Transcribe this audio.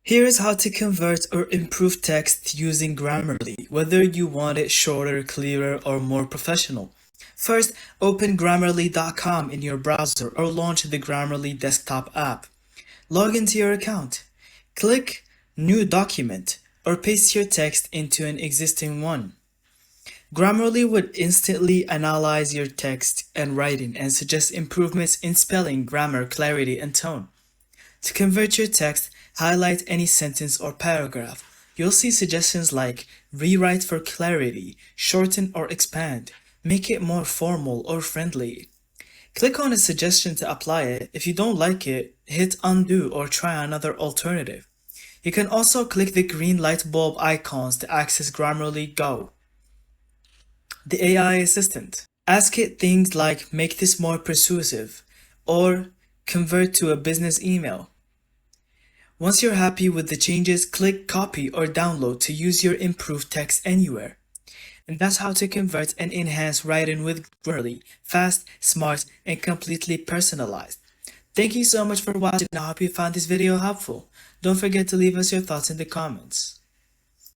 Here is how to convert or improve text using Grammarly, whether you want it shorter, clearer, or more professional. First, open Grammarly.com in your browser or launch the Grammarly desktop app. Log into your account. Click New Document or paste your text into an existing one. Grammarly would instantly analyze your text and writing and suggest improvements in spelling, grammar, clarity, and tone. To convert your text, highlight any sentence or paragraph. You'll see suggestions like rewrite for clarity, shorten or expand, make it more formal or friendly. Click on a suggestion to apply it. If you don't like it, hit undo or try another alternative. You can also click the green light bulb icons to access Grammarly Go. The AI assistant. Ask it things like make this more persuasive or convert to a business email. Once you're happy with the changes, click copy or download to use your improved text anywhere. And that's how to convert and enhance writing with Grammarly, fast, smart, and completely personalized. Thank you so much for watching. I hope you found this video helpful. Don't forget to leave us your thoughts in the comments.